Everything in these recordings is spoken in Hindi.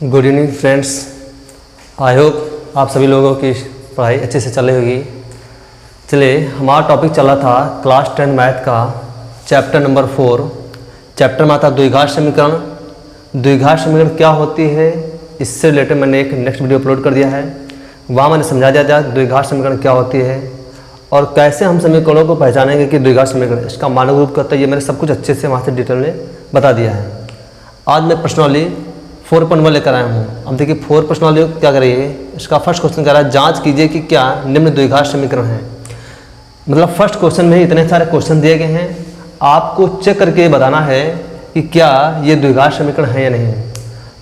Good evening friends. I hope आप सभी लोगों की पढ़ाई अच्छे से चल रही होगी। चलिए, हमारा टॉपिक चला था क्लास 10 मैथ का चैप्टर नंबर 4। चैप्टर में आता द्विघात समीकरण। द्विघात समीकरण क्या होती है, इससे रिलेटेड मैंने एक नेक्स्ट वीडियो अपलोड कर दिया है। वहाँ मैंने समझा दिया था द्विघात समीकरण क्या होती है और कैसे हम समीकरणों को पहचानेंगे कि द्विघात समीकरण इसका मानक रूप क्या होता है। ये मैंने सब कुछ अच्छे से वहाँ से डिटेल में बता दिया है। आज मैं प्रश्नावली 4.1 लेकर आया हूँ। अब देखिए 4 प्रश्नावली क्या करिए, इसका फर्स्ट क्वेश्चन कह रहा है जांच कीजिए कि क्या निम्न द्विघात समीकरण है। मतलब फर्स्ट क्वेश्चन में ही इतने सारे क्वेश्चन दिए गए हैं, आपको चेक करके बताना है कि क्या ये द्विघात समीकरण है या नहीं।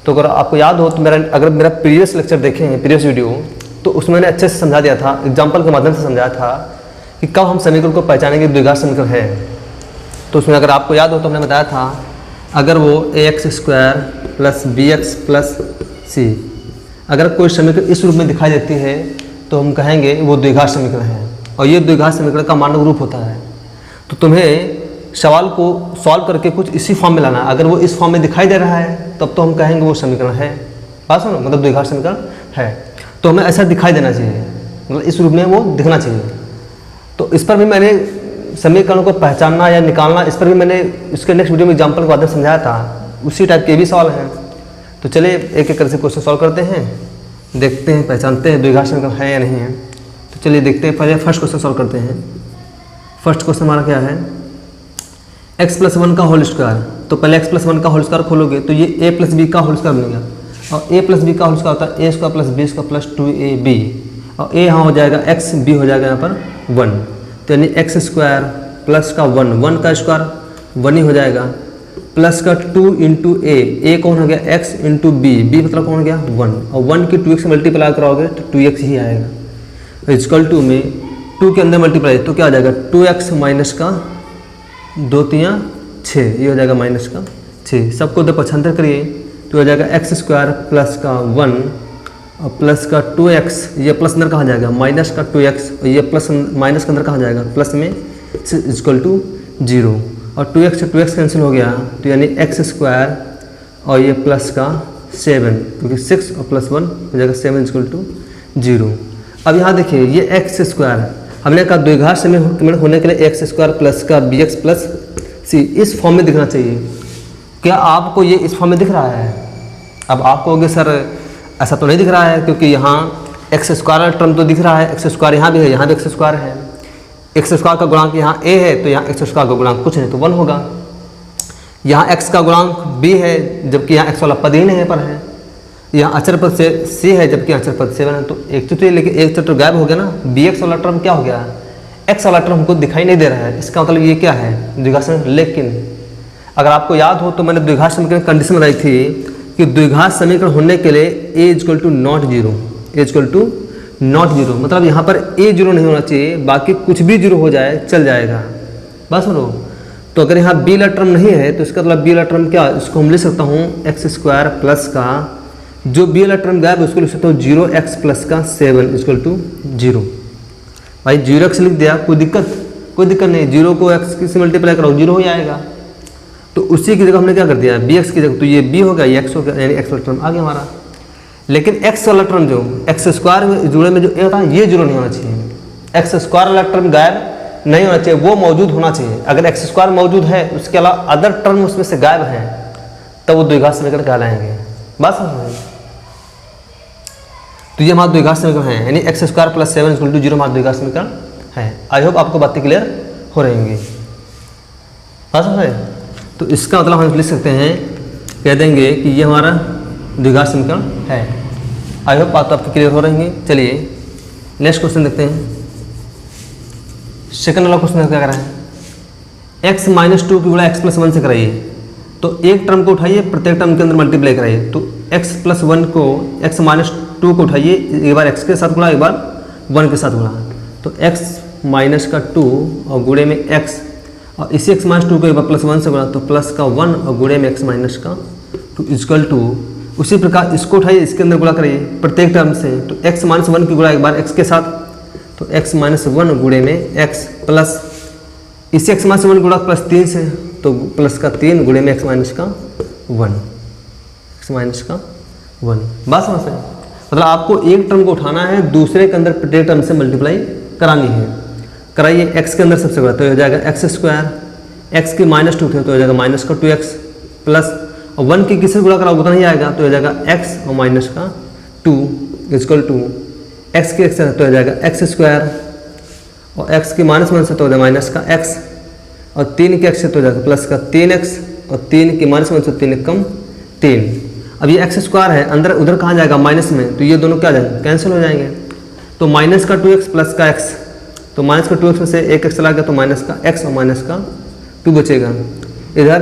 तो अगर आपको याद हो तो अगर मेरा प्रीवियस लेक्चर देखें, प्रीवियस वीडियो, तो उसमें मैंने अच्छे से समझा दिया था, एग्जाम्पल के माध्यम से समझाया था कि कब हम समीकरण को पहचानेंगे द्विघात समीकरण है। तो उसमें अगर आपको याद हो तो हमने बताया था अगर वो ax² plus bx plus c अगर कोई समीकरण इस रूप में दिखाई देती है तो हम कहेंगे वो द्विघात समीकरण है और ये द्विघात समीकरण का मानक रूप होता है। तो तुम्हें सवाल को सॉल्व करके कुछ इसी फॉर्म में लाना है। अगर वो इस फॉर्म में दिखाई दे रहा है तब तो हम कहेंगे वो समीकरण है। बात सुनो, मतलब द्विघात समीकरण है तो हमें ऐसा दिखाई देना चाहिए, मतलब इस रूप में वो दिखना चाहिए। तो इस पर भी मैंने समीकरणों को पहचानना या निकालना, इस पर भी मैंने इसके नेक्स्ट वीडियो में एग्जाम्पल के माध्यम से समझाया था। उसी टाइप के भी सवाल हैं। तो चलिए एक एक करके क्वेश्चन सॉल्व करते हैं, देखते हैं पहचानते हैं द्विघात समीकरण है या नहीं है। तो चलिए देखते हैं, पहले फर्स्ट क्वेश्चन सॉल्व करते हैं। फर्स्ट क्वेश्चन हमारा क्या है, x+1 का होल स्क्वायर। तो पहले x+1 का होल स्क्वायर खोलोगे तो ये a+b का होल स्क्वायर बनेगा और a+b का होल स्क्वायर होता है a² + b² + 2ab और a यहाँ हो जाएगा x, b हो जाएगा यहाँ पर 1। तो यानी x² प्लस का 1 का स्क्वायर 1 ही हो जाएगा, प्लस का 2 × a कौन हो गया x × b मतलब कौन हो गया 1 और 1 की 2x से मल्टीप्लाई कराओगे तो 2x ही आएगा। इक्वल टू में 2 के अंदर मल्टीप्लाई तो क्या आ जाएगा 2x माइनस का 2 × 6 ये हो जाएगा माइनस का 6। सबको उधर पक्षांतर करिए तो हो जाएगा x² प्लस का 1 और प्लस का 2x, ये प्लस अंदर कहाँ जाएगा माइनस का 2x और ये प्लस माइनस के अंदर कहाँ जाएगा प्लस में इक्वल टू 0 और 2x से 2x कैंसिल हो गया तो यानी x² और ये प्लस का 7 क्योंकि 6 और प्लस 1 हो जाएगा 7 इक्वल टू 0। अब यहाँ देखिए ये x² हमने कहा द्विघात समीकरण होने के लिए x² प्लस का bx प्लस c इस फॉर्म में दिखना चाहिए। क्या आपको ये इस फॉर्म में दिख रहा है? अब आप कहोगे सर ऐसा तो नहीं दिख रहा है क्योंकि यहाँ x² टर्म तो दिख रहा है, x² यहाँ भी है, यहाँ भी x² है। x² का गुणांक यहाँ a है तो यहाँ x² का गुणांक कुछ नहीं तो 1 होगा। यहाँ x का गुणांक b है जबकि यहाँ x वाला पद ही नहीं पर है। यहाँ अचर पद से c है जबकि अचर पद 7 है। तो एक तो लेकिन एक तो गायब हो गया ना, bx वाला टर्म क्या हो गया, x वाला टर्म हमको दिखाई नहीं दे रहा है। इसका मतलब ये क्या है द्विघात समीकरण। लेकिन अगर आपको याद हो तो मैंने द्विघात समीकरण कंडीशन बताई थी कि द्विघात समीकरण होने के लिए a = not 0, a = not 0 मतलब यहाँ पर a 0 नहीं होना चाहिए, बाकी कुछ भी 0 हो जाए चल जाएगा। बस सुनो, तो अगर यहाँ b वाला टर्म नहीं है तो इसका मतलब b वाला टर्म क्या, इसको हम लिख सकता हूँ x² प्लस का जो b वाला टर्म गायब उसको लिख सकता हूँ 0x प्लस का 7 इक्वल टू 0। भाई 0x लिख दिया, कोई दिक्कत नहीं, 0 को x से मल्टीप्लाई करो 0 हो जाएगा। तो उसी की जगह हमने क्या कर दिया bx की जगह, तो ये b हो गया ये x हो गया, यानी x वाला टर्म आ गया हमारा। लेकिन x वाला टर्म जो x² में जुड़े में जो a होता है ये 0 नहीं होना चाहिए। x² वाला टर्म गायब नहीं होना चाहिए, वो मौजूद होना चाहिए। अगर x² मौजूद है उसके अलावा अदर टर्म उसमें से गायब हैं तब वो द्विघात समीकरण कहलाएंगे। बस तो ये हमारा द्विघात समीकरण है, यानी x² + 7 = 0 हमारा द्विघात समीकरण है। आई होप आपको बातें क्लियर हो रही होंगी। बस है तो इसका मतलब हम लिख सकते हैं, कह देंगे कि ये हमारा द्विघात समीकरण है। आई होप बात आपको क्लियर हो रही है। चलिए नेक्स्ट क्वेश्चन देखते हैं। सेकंड वाला क्वेश्चन क्या कर रहा है, x - 2 की गुणा x + 1 से कराइए। तो एक टर्म को उठाइए, प्रत्येक टर्म के अंदर मल्टीप्लाई कराइए। तो x + 1 को x - 2 को उठाइए, एक बार x के साथ गुणा एक बार 1 के साथ गुणा। तो x - का 2 और गुणे में x और इसी x - 2 को एक बार +1 से गुणा तो प्लस का 1 और गुणे में x - का 2 इक्वल टू। उसी प्रकार इसको उठाइए, इसके अंदर गुणा करिए प्रत्येक टर्म से। तो x - 1 की गुणा एक बार x के साथ तो x - 1 गुणे में x प्लस इसी x - 1 गुणा प्लस 3 से तो प्लस का 3 गुणे में x - का 1, x - का 1। बात समझ रहे हैं? मतलब आपको एक टर्म को उठाना है, दूसरे के अंदर प्रत्येक टर्म से मल्टीप्लाई करानी है। कराइए, x के अंदर सबसे बड़ा तो हो जाएगा एक्स स्क्वायर, एक्स की -2 थे तो हो जाएगा -2x प्लस 1 की किससे गुणा कराओगे उतना ही आएगा तो हो जाएगा x और -2 इक्वल टू एक्स की x तो हो जाएगा एक्स स्क्वायर और x की -1 से तो हो जाएगा -x और 3 के x से तो हो जाएगा प्लस का 3x और 3 की -1 से 3 कम 3। अब ये एक्स स्क्वायर है, अंदर उधर कहाँ जाएगा माइनस में, तो ये दोनों क्या जाएंगे कैंसिल हो जाएंगे। तो -2x प्लस का x, तो -2x में से एक x चला गया तो -x और -2 बचेगा। इधर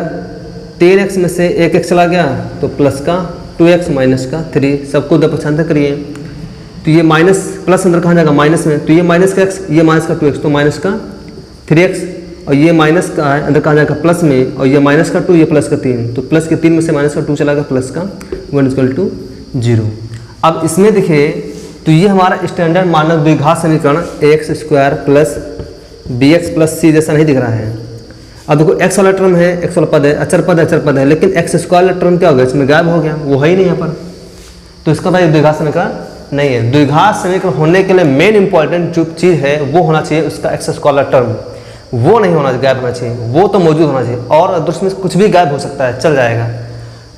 3x में से एक x चला गया तो प्लस का 2x -3, सबको उधर पक्षांतर करिए तो ये माइनस प्लस अंदर कहाँ जाएगा माइनस में, तो ये -x ये -2x तो -3x और ये माइनस का है अंदर कहाँ जाएगा प्लस में और ये -2 ये प्लस का 3, तो प्लस के 3 में से -2 चला गया प्लस का 1 = 0। अब इसमें देखिए तो ये हमारा स्टैंडर्ड मानक द्विघात समीकरण ax² plus bx plus c जैसा नहीं दिख रहा है। अब देखो x वाला टर्म है, x वाला पद है, अचर पद है, लेकिन x² वाला टर्म क्या हो गया इसमें गायब हो गया, वो है ही नहीं यहाँ पर, तो इसका भाई द्विघात समीकरण नहीं है। द्विघात समीकरण होने के लिए मेन इंपॉर्टेंट जो चीज़ है वो होना चाहिए उसका x² वाला टर्म, वो नहीं होना गायब होना चाहिए, वो तो मौजूद होना चाहिए। और अगर उसमें कुछ भी गायब हो सकता है चल जाएगा,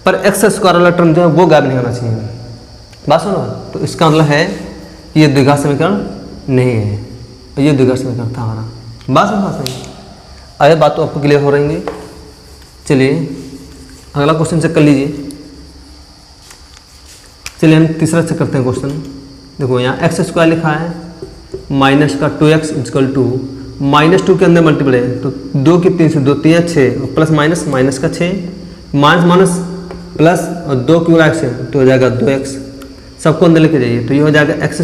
पर x² वाला टर्म जो है वो गायब नहीं होना चाहिए। बात सुनो, तो इसका मतलब है कि ये द्विघात समीकरण नहीं है, ये द्विघात समीकरण था हमारा। बात सुनो सही, आगे बात तो आपको क्लियर हो रही है। चलिए अगला क्वेश्चन चेक कर लीजिए। चलिए हम तीसरा चेक करते हैं क्वेश्चन। देखो यहाँ x² लिखा है -2x = -2 के अंदर मल्टीप्लाई है तो 2 की 3 से 2 3 6 और प्लस माइनस का 6 माइनस प्लस और 2 की गुणा से तो हो जाएगा 2x, सबको अंदर लेके जाइए तो ये हो जाएगा x²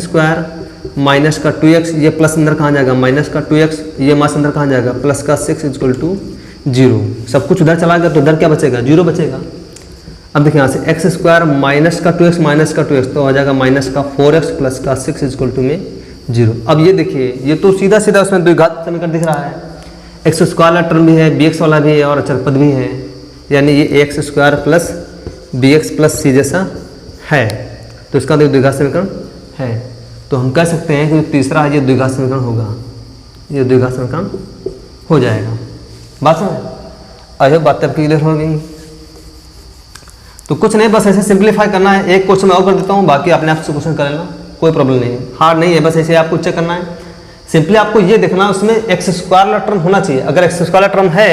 -2x, ये प्लस अंदर कहाँ जाएगा -2x, ये माइनस अंदर कहाँ जाएगा प्लस का 6 = 0। सब कुछ उधर चला गया तो उधर क्या बचेगा 0 बचेगा। अब देखिए यहाँ से x² -2x तो हो जाएगा -4x प्लस का 6 = 0। अब ये देखिए ये तो सीधा सीधा उसमें द्विघात समीकरण दिख रहा है, x² वाला टर्म भी है, bx वाला भी है और अचर पद भी है, यानी ये ax² plus bx plus c जैसा है, तो इसका द्विघात समीकरण है। तो हम कह सकते हैं कि तीसरा है ये द्विघात समीकरण होगा, ये द्विघात समीकरण हो जाएगा। बात समझ आई, बातें आपकी क्लियर हो गई। तो कुछ नहीं, बस ऐसे सिंप्लीफाई करना है। एक क्वेश्चन मैं और कर देता हूँ, बाकी अपने आप से क्वेश्चन कर लेना, कोई प्रॉब्लम नहीं है, हार्ड नहीं है, बस ऐसे आपको चेक करना है। सिंपली आपको ये देखना उसमें x² वाला टर्म होना चाहिए, अगर x² वाला टर्म है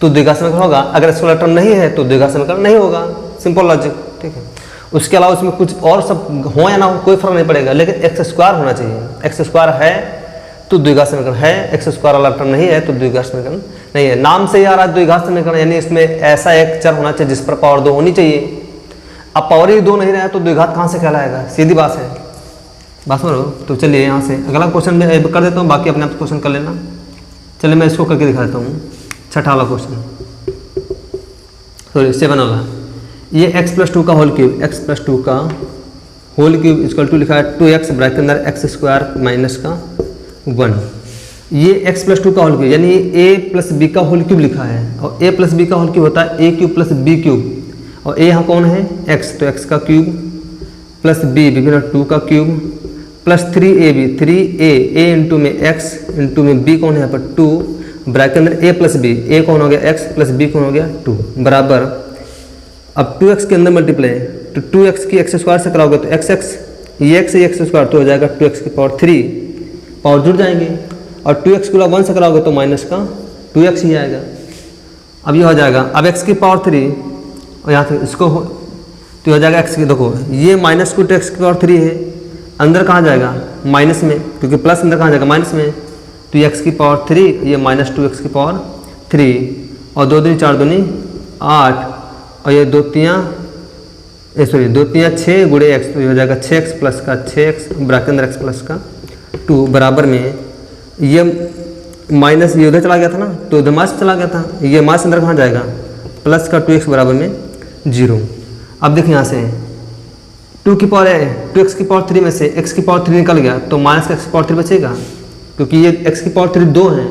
तो द्विघात समीकरण होगा, अगर x वाला टर्म नहीं है तो द्विघात समीकरण नहीं होगा, सिंपल लॉजिक, ठीक है। उसके अलावा उसमें कुछ और सब हो या ना हो कोई फर्क नहीं पड़ेगा, लेकिन x² होना चाहिए। x² है तो द्विघात समीकरण है, x² वाला टर्म नहीं है तो द्विघात समीकरण नहीं है। नाम से ही आ रहा है द्विघात समीकरण, यानी इसमें ऐसा एक चर होना चाहिए जिस पर पावर 2 होनी चाहिए। अब पावर ही 2 नहीं रहा तो द्विघात कहाँ से कहलाएगा, सीधी बात है। बात समझ लो। तो चलिए यहाँ से अगला क्वेश्चन में कर देता हूँ, बाकी अपने आप क्वेश्चन कर लेना। चलिए मैं इसको करके दिखा देता हूँ, छठा वाला क्वेश्चन, सॉरी 7 वाला। ये x+2 का होल क्यूब, x+2 का होल क्यूब = लिखा है 2x ब्रैकेट के अंदर x² - 1। ये x+2 का होल क्यूब यानी a + b का होल क्यूब लिखा है, और a + b का होल क्यूब होता है a³ + b³, और a यहाँ कौन है x, तो x का क्यूब प्लस b = 2 का cube plus 3ab 3a into में x इंटू में b कौन है यहाँ पर 2 ब्रैकेट अंदर a + b, a कौन हो गया x प्लस b कौन हो गया 2 बराबर। अब 2x के अंदर मल्टीप्लाई तो 2x की x² से कराओगे तो x ये x x² तो हो जाएगा 2x⁻3, पावर जुड़ जाएंगे, और 2x को 1 से कराओगे तो माइनस का 2x ही आएगा। अब ये हो जाएगा, अब x⁻3 और यहाँ से इसको तो हो जाएगा x की, देखो ये -2x⁻3 है, अंदर कहाँ जाएगा माइनस में, क्योंकि प्लस अंदर कहाँ जाएगा माइनस में, तो ये x⁻3 ये -2x⁻3 और 2 दूनी 4 दूनी 8 और ये 2 3 6 गुणे x, तो ये हो जाएगा 6x प्लस का 6x ब्रैकेट अंदर x प्लस का 2 बराबर में ये माइनस ये उधर चला गया था ना, तो उधर माइनस चला गया था, ये माइनस अंदर कहाँ जाएगा प्लस का 2x बराबर में 0। अब देखिए यहाँ से 2x⁻3 में से x⁻3 निकल गया तो माइनस का x⁻3 बचेगा, क्योंकि ये x⁻3 2 है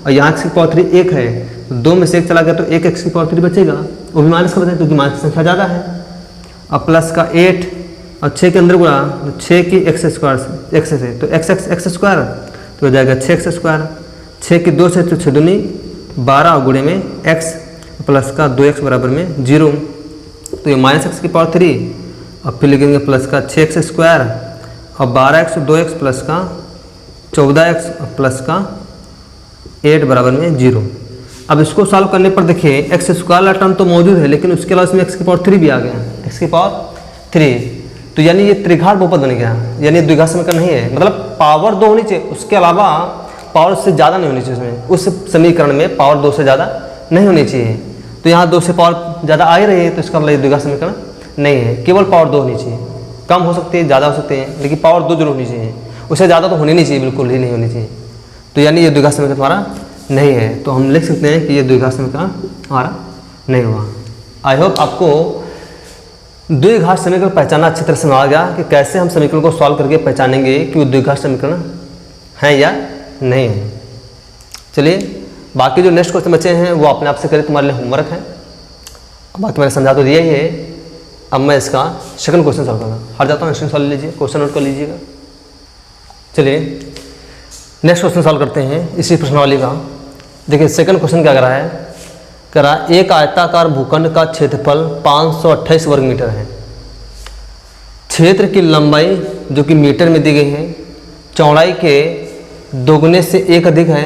और यहाँ x⁻3 1 है, तो 2 में से 1 चला गया तो एक x⁻3 बचेगा, वो भी माइनस का बचेगा क्योंकि माइनस की संख्या ज़्यादा है। अब प्लस का 8 और 6 के अंदर गुणा, तो 6 की एक्स स्क्वायर एक्स से, तो एक्स स्क्वायर तो हो जाएगा 6x स्क्वायर। 6 की 2 से तो 6 दूनी 12 और गुणे में x प्लस का 2x बराबर में 0, तो ये -x की पावर 3 और फिर लिखेंगे प्लस का 6x स्क्वायर और 12x 2x प्लस का 14x प्लस का 8 बराबर में 0। अब इसको सॉल्व करने पर देखिए एक्स स्क्वायर वाला टर्म तो मौजूद है, लेकिन उसके अलावा इसमें x की पावर 3 भी आ गया, x की पावर 3, तो यानी ये त्रिघात बहुपद बन गया, यानी द्विघात समीकरण नहीं है। मतलब पावर 2 होनी चाहिए, उसके अलावा पावर उससे ज़्यादा नहीं होनी चाहिए उसमें, उस समीकरण में पावर 2 से ज़्यादा नहीं होनी चाहिए। तो यहाँ 2 से पावर ज़्यादा आ ही रही है, तो इसका मतलब द्विघात समीकरण नहीं है, केवल पावर 2 होनी चाहिए। कम हो सकती है, ज़्यादा हो सकते हैं, लेकिन पावर 2 जरूर होनी चाहिए, उससे ज़्यादा तो होनी नहीं चाहिए, बिल्कुल ही नहीं होनी चाहिए। तो यानी ये द्विघात समीकरण हमारा नहीं है, तो हम लिख सकते हैं कि ये द्विघात समीकरण हमारा नहीं हुआ। आई होप आपको द्विघात समीकरण पहचानना अच्छी तरह से समझ आ गया कि कैसे हम समीकरण को सॉल्व करके पहचानेंगे कि वो द्विघात समीकरण है या नहीं है। चलिए बाकी जो नेक्स्ट क्वेश्चन बचे हैं वो अपने आप से करें, तुम्हारे लिए होमवर्क है, बाकी मैंने समझा तो दिया ही है। अब मैं इसका सेकंड क्वेश्चन सॉल्व करूँगा, हट जाता हूँ, सॉल्व लीजिए, क्वेश्चन नोट कर लीजिएगा। चलिए नेक्स्ट क्वेश्चन सॉल्व करते हैं इसी प्रश्नावली का। देखिए सेकंड क्वेश्चन क्या कर रहा है, कह रहा एक आयताकार भूखंड का क्षेत्रफल 528 वर्ग मीटर है, क्षेत्र की लंबाई जो कि मीटर में दी गई है, चौड़ाई के दोगुने से 1 अधिक है,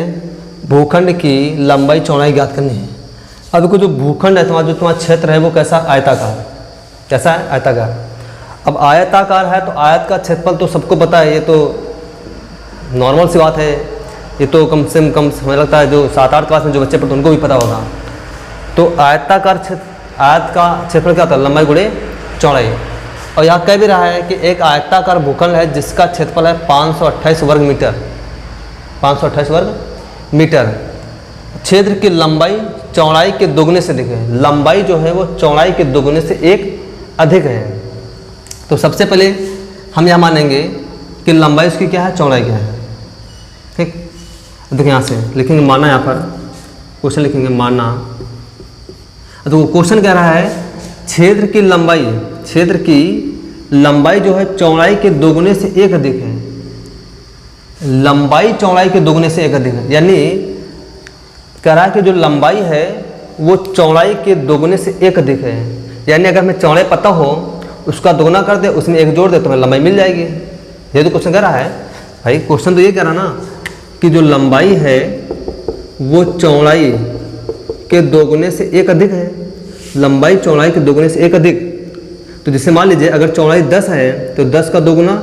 भूखंड की लंबाई चौड़ाई ज्ञात करनी है। अब देखो जो भूखंड है तुम्हारा, जो तुम्हारा क्षेत्र है वो कैसा आयताकार, कैसा है आयताकार। अब आयताकार है तो आयत का क्षेत्रफल तो सबको पता है, ये तो नॉर्मल सी बात है, ये तो कम से कम हमें लगता है जो 7-8 क्लास में जो बच्चे पढ़ते हैं उनको भी पता होगा। तो आयताकार क्षेत्र, आयत का क्षेत्रफल क्या होता है, लंबाई गुणे चौड़ाई। और यहाँ कह भी रहा है कि एक आयताकार भूखंड है जिसका क्षेत्रफल है 528 वर्ग मीटर, 528 वर्ग मीटर, क्षेत्र की लंबाई चौड़ाई के दोगुने से अधिक है, लंबाई जो है वो चौड़ाई के दोगुने से 1 अधिक है। तो सबसे पहले हम यह मानेंगे कि लंबाई उसकी क्या है, चौड़ाई क्या है, ठीक। देखिए यहाँ से लिखेंगे माना, यहाँ पर क्वेश्चन लिखेंगे माना। तो क्वेश्चन कह रहा है क्षेत्र की लंबाई, क्षेत्र की लंबाई जो है चौड़ाई के दोगुने से 1 अधिक है, लंबाई चौड़ाई के दोगुने से 1 अधिक है, यानी कह रहा है कि जो लंबाई है वो चौड़ाई के दोगुने से 1 अधिक है। यानी अगर हमें चौड़ाई पता हो उसका दोगुना कर दे, उसमें 1 जोड़ दे तो हमें लंबाई मिल जाएगी। ये तो क्वेश्चन कह रहा है भाई, क्वेश्चन तो ये कह रहा ना कि जो लंबाई है वो चौड़ाई के दोगुने से 1 अधिक है, लंबाई चौड़ाई के दोगुने से 1 अधिक। तो जैसे मान लीजिए अगर चौड़ाई 10 है तो 10 का दोगुना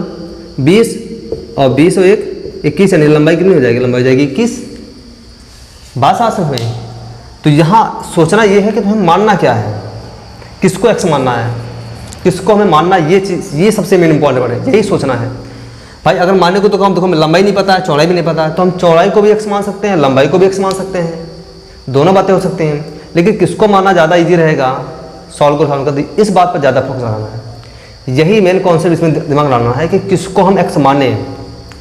20 और 20 और 1 21, यानी लंबाई कितनी हो जाएगी, लंबाई हो जाएगी 21। बात आसान हुई। तो यहाँ सोचना ये है कि तुम्हें मानना क्या है, किसको x मानना है, किसको हमें मानना, ये चीज़, ये सबसे मेन इंपॉर्टेंट है, यही सोचना है भाई। अगर मानने को तो हम देखो लंबाई नहीं पता है, चौड़ाई भी नहीं पता है, तो हम चौड़ाई को भी x मान सकते हैं, लंबाई को भी x मान सकते हैं, दोनों बातें हो सकती हैं। लेकिन किसको मानना ज़्यादा इजी रहेगा सॉल्व कर, इस बात पर ज़्यादा फोकस लगाना है। यही मेन कॉन्सेप्ट इसमें दिमाग डालना है कि किसको हम x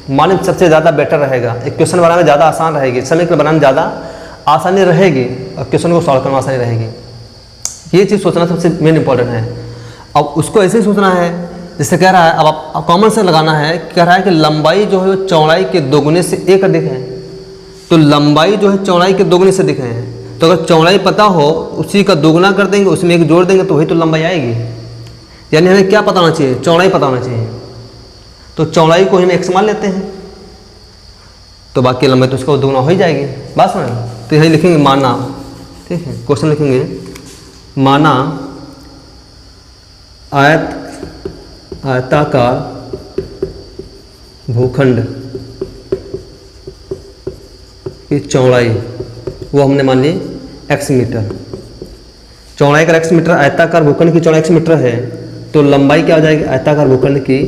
माने सबसे ज़्यादा बेटर रहेगा, एक क्वेश्चन बनाने में ज़्यादा आसान रहेगी, समीकरण बनाने में ज़्यादा आसानी रहेगी और क्वेश्चन को सॉल्व करने में आसानी रहेगी। ये चीज़ सोचना सबसे मेन इंपॉर्टेंट है। अब उसको ऐसे ही सोचना है जिससे कह रहा है, अब आप कॉमन से लगाना है, कह रहा है कि लंबाई जो है वो चौड़ाई के दोगुने से 1 अधिक है, तो लंबाई जो है चौड़ाई के दोगुने से अधिक है। तो अगर चौड़ाई पता हो उसी का दोगुना कर देंगे, उसमें 1 जोड़ देंगे तो वही तो लंबाई आएगी। यानी हमें क्या पता होना चाहिए, चौड़ाई पता होना चाहिए। तो चौड़ाई को हम x मान लेते हैं, तो बाकी लंबाई तो उसका दोगुना हो ही जाएगी। बात समझ, तो यही लिखेंगे माना, ठीक है। क्वेश्चन लिखेंगे माना आयताकार भूखंड की चौड़ाई वो हमने मान ली x मीटर, चौड़ाई का x मीटर, आयताकार भूखंड की चौड़ाई x मीटर है, तो लंबाई क्या हो जाएगी, आयताकार भूखंड की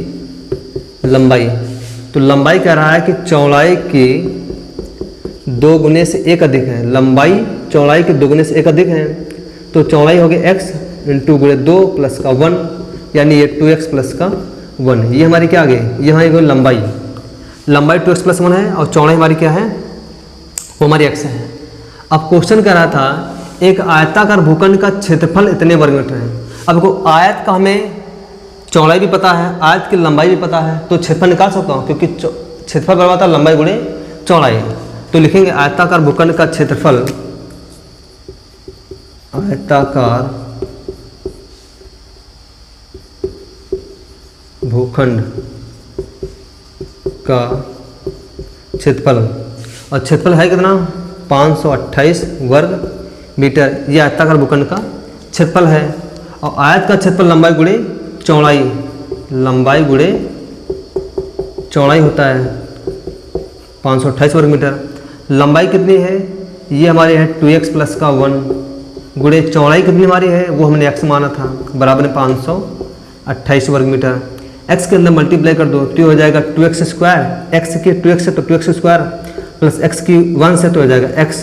लंबाई। तो लंबाई कह रहा है कि चौड़ाई की 2 गुने से 1 अधिक है, लंबाई चौड़ाई के 2 गुने से 1 अधिक है, तो चौड़ाई हो गई x इंटू गुणे 2 प्लस का 1, यानी ये 2x प्लस का 1। ये हमारी क्या आ गई, ये हमारी लंबाई, लंबाई 2x प्लस 1 है और चौड़ाई हमारी क्या है, वो हमारी x है। अब क्वेश्चन कह रहा था एक आयताकार भूखंड का क्षेत्रफल इतने वर्ग मीटर है। अब को आयत का हमें चौड़ाई भी पता है, आयत की लंबाई भी पता है, तो क्षेत्रफल निकाल सकता हूँ क्योंकि क्षेत्रफल बराबर होता है लंबाई गुणे चौड़ाई। तो लिखेंगे आयताकार भूखंड का क्षेत्रफल, आयताकार भूखंड का क्षेत्रफल, और क्षेत्रफल है कितना 528 वर्ग मीटर। ये आयताकार भूखंड का क्षेत्रफल है। और आयत का क्षेत्रफल लंबाई गुणे चौड़ाई, लंबाई गुणे चौड़ाई होता है 528 वर्ग मीटर। लंबाई कितनी है, ये हमारी है 2x प्लस का 1 गुणे चौड़ाई कितनी हमारी है वो हमने x माना था, बराबर 528 वर्ग मीटर। x के अंदर मल्टीप्लाई कर दो तो ये हो जाएगा 2x स्क्वायर, x की 2x है तो 2x स्क्वायर प्लस x की 1 से तो हो जाएगा x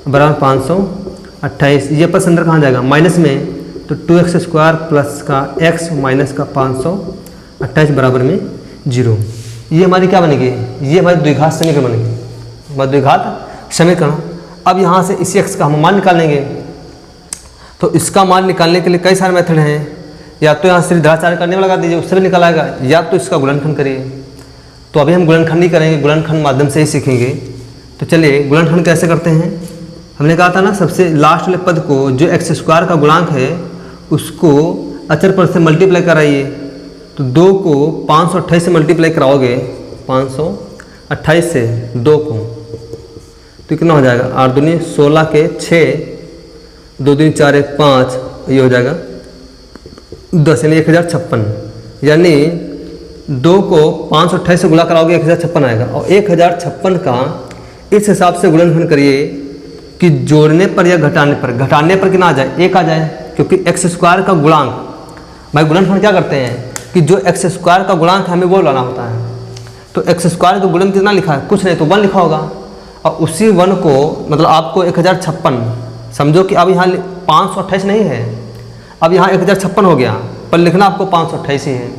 बराबर 528। ये प्लस अंदर कहाँ जाएगा माइनस में, तो 2x स्क्वायर प्लस का x माइनस का 528 बराबर में 0। ये हमारी क्या बनेगी, ये हमारी द्विघात समीकरण बनेगी, हमारी द्विघात समीकरण। अब यहाँ से इसी x का हम मान निकालेंगे। तो इसका मान निकालने के लिए कई सारे मेथड हैं, या तो यहाँ सिर्फ द्विघात करने वाला लगा दीजिए उससे भी निकल आएगा, या तो इसका गुणनखंड करिए। तो अभी हम गुणनखंड ही करेंगे, गुणनखंड माध्यम से ही सीखेंगे। तो चलिए गुणनखंड कैसे करते हैं। हमने कहा था ना सबसे लास्ट वाले पद को जो x स्क्वायर का गुणांक है उसको अचर पद से मल्टीप्लाई कराइए। तो 2 को 528 से मल्टीप्लाई कराओगे, 528 से 2 को, तो कितना हो जाएगा 8 दूनी 16 के 6, 2 दूनी 4 1 5, ये हो जाएगा 10 यानी 1056। यानी 2 को 528 से गुणा कराओगे 1056 आएगा। और 1056 का इस हिसाब से गुणनखंड करिए कि जोड़ने पर या घटाने पर कितना आ जाए, 1 आ जाए, क्योंकि x स्क्वायर का गुणांक, भाई गुणनखंड क्या करते हैं कि जो x स्क्वायर का गुणांक हमें वो लाना होता है। तो x स्क्वायर का गुणन कितना लिखा है, कुछ नहीं तो 1 लिखा होगा। और उसी 1 को मतलब आपको 1056 समझो कि अब यहाँ 528 नहीं है, अब यहाँ 1056 हो गया, पर लिखना आपको 528 ही है,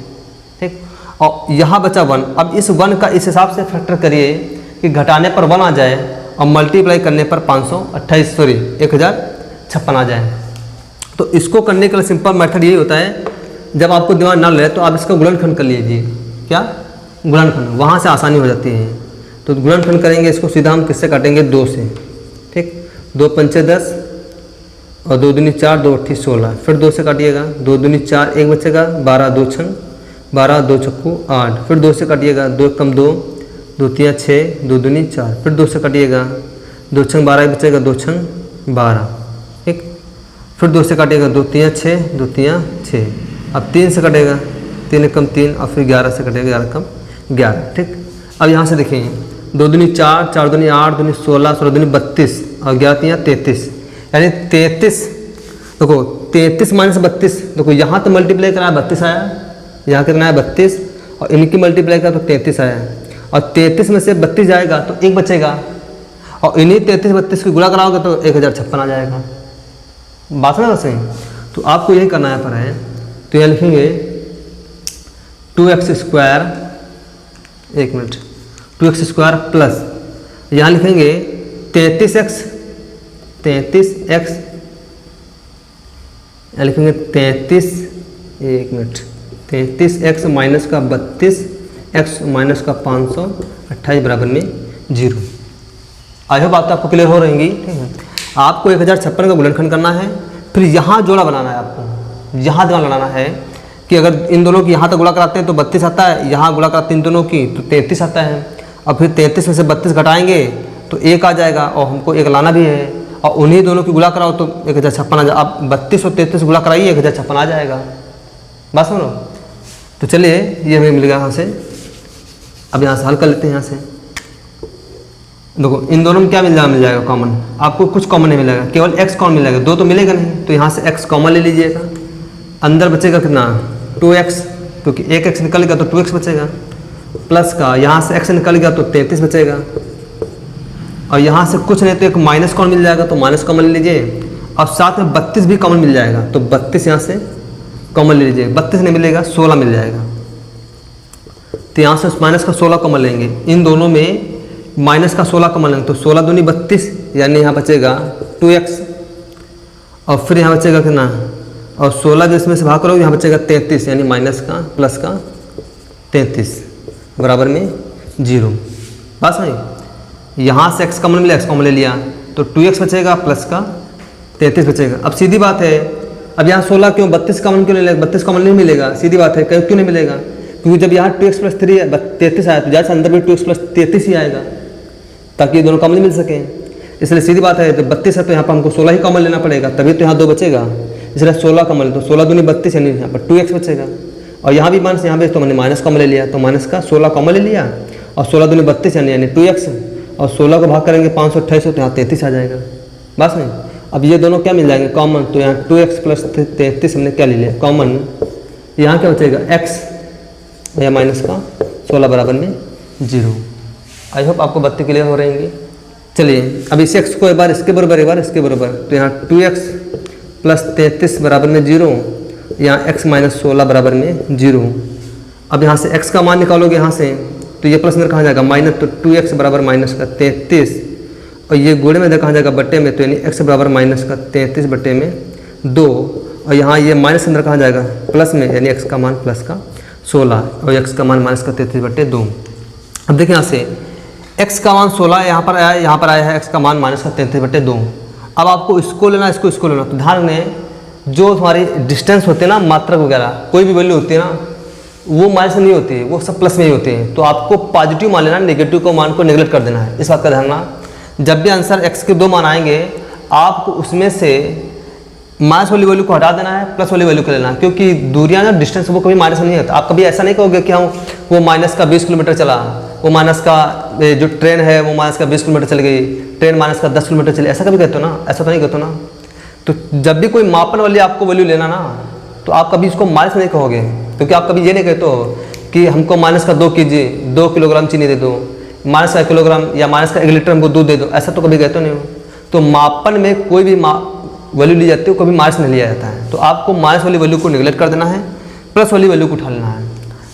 ठीक। और यहाँ बचा 1, अब इस 1 का इस हिसाब से फैक्टर करिए कि घटाने पर 1 आ जाए और मल्टीप्लाई करने पर 1056 आ जाए। तो इसको करने के लिए सिंपल मेथड यही होता है, जब आपको दिमाग ना लगे तो आप इसका गुणनखंड कर लीजिए। क्या गुणनखंड, वहाँ से आसानी हो जाती है। तो गुणनखंड करेंगे, इसको सीधा हम किससे काटेंगे, 2 से, ठीक। 2 पंचे 10 और 2 दूनी 4, 2 अट्ठी 16, फिर 2 से काटिएगा, 2 दूनी 4 1 बचेगा, 12 2 छंग 12, 2 चक्कू 8, फिर 2 से काटिएगा, 2 कम 2, 2 3 6, 2 दूनी 4, फिर 2 से काटिएगा, 2 छंग 12 बचेगा, 2 छंग 12, ठीक। फिर 2 से काटिएगा, 2 3 6, 2 3 6, अब 3 से कटेगा, 3 कम 3, और फिर 11 से कटेगा, 11 कम 11, ठीक। अब यहाँ से देखेंगे, 2 दूनी 4, 4 दूनी 8, दूनी 16, 16 दूनी 32 और 11 3 33, यानी 33। देखो 33 माइनस 32, देखो यहाँ तो मल्टीप्लाई करा 32 आया, यहाँ कितना है 32, और इनकी मल्टीप्लाई करा तो 33 आया, और 33 में से 32 जाएगा तो 1 बचेगा, और इन्हीं 33 32 की गुणा कराओगे तो 1056 आ जाएगा। बात है ना सही। तो आपको यही करना है पर है। तो यहाँ लिखेंगे 2x square, 1 minute, 2x square plus यहाँ लिखेंगे 33x, यहाँ लिखेंगे 33, 1 मिनट, 33x माइनस का 32x माइनस का 528 बराबर में 0। आई होप बात आपको क्लियर हो रहेंगी, ठीक है। आपको 1056 का गुणनखंड करना है, फिर यहाँ जोड़ा बनाना है, आपको यहाँ दिमाग लगाना है कि अगर इन दोनों की यहाँ तक गुणा कराते हैं तो 32 आता है, यहाँ गुणा कराते हैं इन दोनों की तो 33 आता है, और फिर 33 में से 32 घटाएंगे तो 1 आ जाएगा, और हमको 1 लाना भी है, और उन्हीं दोनों की गुणा कराओ तो 1056 आ जाए। अब 32 और 33 गुणा कराइए 1056 आ जाएगा। बात सुनो। तो चलिए ये हमें मिल गया यहाँ से। अब यहाँ से हल कर लेते हैं। यहाँ से देखो इन दोनों में क्या मिल जाएगा कॉमन, आपको कुछ कॉमन नहीं मिलेगा, केवल x कॉमन मिलेगा, 2 तो मिलेगा नहीं, तो यहाँ से x कॉमन ले लीजिएगा। अंदर बचेगा कितना 2x, क्योंकि एक x निकल गया तो 2x बचेगा, प्लस का यहाँ से x निकल गया तो 33 बचेगा, और यहाँ से कुछ नहीं तो एक माइनस कॉमन मिल जाएगा, तो माइनस कॉमन ले लीजिए, और साथ में 32 भी कॉमन मिल जाएगा, तो 32 यहाँ से कॉमन ले लीजिए। 32 नहीं मिलेगा 16 मिल जाएगा, तो यहाँ से माइनस का 16 कॉमन लेंगे, इन दोनों में माइनस का 16 कॉमन लेंगे, तो 16 दूनी 32, यानी यहाँ बचेगा 2x, और फिर यहाँ बचेगा कितना और 16 जो इसमें से भाग करोगे यहाँ बचेगा 33, यानी माइनस का प्लस का 33 बराबर में 0। बस भाई यहाँ से x कॉमन मिला, x कॉमन ले लिया तो 2x बचेगा प्लस का 33 बचेगा। अब सीधी बात है, अब यहाँ 16 क्यों, 32 कॉमन क्यों ले लेगा, 32 कॉमन नहीं मिलेगा, सीधी बात है, क्यों नहीं मिलेगा, क्योंकि जब यहाँ 2x प्लस 33 आया तो जैसे अंदर भी 2x प्लस 33 ही आएगा, ताकि ये दोनों कॉमन मिल सके। इसलिए सीधी बात है, जब 32 है तो यहाँ पर हमको 16 ही कॉमन लेना पड़ेगा, तभी तो यहाँ 2 बचेगा, इसलिए 16 कॉमन, तो 16 दूनी 32 यानी यहाँ पर 2x बचेगा। और यहाँ भी माइनस, यहाँ भी तो मैंने माइनस कॉमन ले लिया, तो माइनस का 16 कॉमन ले लिया और 16 दूनी 32 यानी 2x, और 16 को भाग करेंगे 528 तो यहाँ 33 आ जाएगा। बस नहीं, अब ये दोनों क्या मिल जाएंगे कॉमन, तो यहाँ 2x प्लस 33 हमने क्या ले लिया कॉमन, यहाँ क्या बचेगा x या माइनस का 16 बराबर में 0। आई होप आपको बातें क्लियर हो रहेंगी। चलिए अब इस x को एक बार इसके बराबर, एक बार इसके बराबर, तो यहाँ 2x प्लस 33 बराबर में 0, यहाँ x माइनस 16 बराबर में 0। अब यहाँ से x का मान निकालोगे यहाँ से, तो ये प्लस में कहाँ जाएगा माइनस, तो 2x बराबर माइनस का 33, और ये गुणे में इधर कहाँ जाएगा बट्टे में, तो यानी x बराबर माइनस का 33 बट्टे में 2, और यहाँ ये माइनस अंदर कहाँ जाएगा प्लस में, यानी x का मान प्लस का 16 और x का मान माइनस का 33 बट्टे 2। अब देखिए यहाँ से x का मान 16 यहाँ पर आया, यहाँ पर आया है x का मान माइनस का 33 बट्टे 2। अब आपको इसको लेना, इसको लेना, तो ध्यान में जो हमारी डिस्टेंस होते हैं ना, मात्रक वगैरह कोई भी वैल्यू होती है ना, वो माइनस नहीं होती है, वो सब प्लस में ही होते हैं। तो आपको पॉजिटिव मान लेना, नेगेटिव को मान को नेगलेक्ट कर देना है, इस बात का ध्यान रखना। जब भी आंसर x के 2 मान आएंगे, आपको उसमें से माइनस वाली वैल्यू को हटा देना है, प्लस वाली वैल्यू को लेना है, क्योंकि दूरियां ना, डिस्टेंस वो कभी माइनस नहीं होता। आप कभी ऐसा नहीं कहोगे कि हाँ वो माइनस का 20 किलोमीटर चला, वो माइनस का जो ट्रेन है वो माइनस का 20 किलोमीटर चल गई, ट्रेन माइनस का 10 किलोमीटर चली, ऐसा कभी कहते हो ना, ऐसा तो नहीं कहते हो ना। तो जब भी कोई मापन वाली आपको वैल्यू लेना ना, तो आप कभी इसको माइनस नहीं कहोगे, क्योंकि आप कभी ये नहीं कहते हो कि हमको माइनस का 2 कीजिए, 2 किलोग्राम चीनी दे दो, माइनस का 1 किलोग्राम या माइनस का 1 लीटर हमको दूध दे दो, ऐसा तो कभी कहते नहीं हो। तो मापन में कोई भी वैल्यू ली जाती है, कभी माइनस नहीं लिया जाता है। तो आपको माइनस वाली वैल्यू को निगलेक्ट कर देना है, प्लस वाली वैल्यू को उठा लेना है।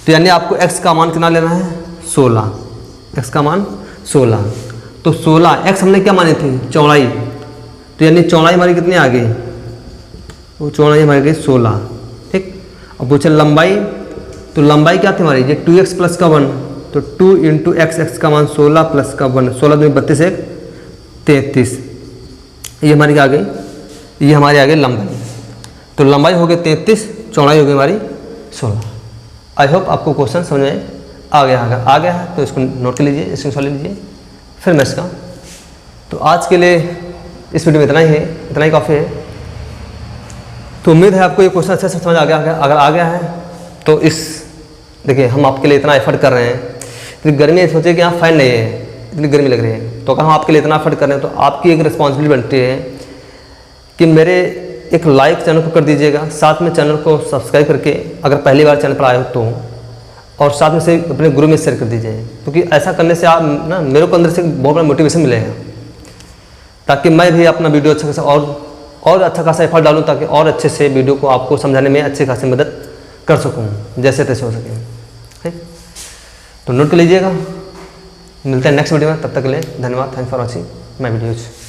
तो यानी आपको x का मान कितना लेना है 16, x का मान 16। तो 16 x हमने क्या मानी थी चौड़ाई, तो यानी चौड़ाई हमारी कितनी आ गई, वो चौड़ाई हमारी गई 16, ठीक। अब पूछे लंबाई, तो लंबाई क्या थी हमारी, ये 2x प्लस का 1, तो 2 इंटू x का मान 16 प्लस का 1, 16 दूनी 32 1 33, ये हमारी क्या आ गई, ये हमारी आ गई लंबाई। तो लंबाई हो गई 33, चौड़ाई हो गई हमारी 16। आई होप आपको क्वेश्चन समझ में आ गया है, तो इसको नोट कर लीजिए, स्क्रीनशॉट ले लीजिए, फिर मैं इसका। तो आज के लिए इस वीडियो में इतना ही है, इतना ही काफ़ी है। तो उम्मीद है आपको ये क्वेश्चन अच्छे से समझ आ गया। अगर आ गया है तो देखिए हम आपके लिए इतना एफर्ट कर रहे हैं, इतनी गर्मी है, सोचिए कि यहाँ फैन नहीं है, इतनी गर्मी लग रही है, तो अगर हम आपके लिए इतना एफर्ट कर रहे हैं तो आपकी एक रिस्पॉन्सिबिलिटी बनती है कि मेरे एक लाइक चैनल को कर दीजिएगा, साथ में चैनल को सब्सक्राइब करके अगर पहली बार चैनल पर आए हो तो, और साथ में से अपने ग्रुप में शेयर कर दीजिए, क्योंकि ऐसा करने से आप ना मेरे को अंदर से बहुत बड़ा मोटिवेशन मिलेगा, ताकि मैं भी अपना वीडियो अच्छा खासा और अच्छा खासा एफर्ट डालूँ, ताकि और अच्छे से वीडियो को आपको समझाने में अच्छी खासी मदद कर सकूँ, जैसे तैसे हो सके, ठीक। तो नोट कर लीजिएगा, मिलते हैं नेक्स्ट वीडियो में, तब तक के लिए धन्यवाद। Thanks for watching my videos.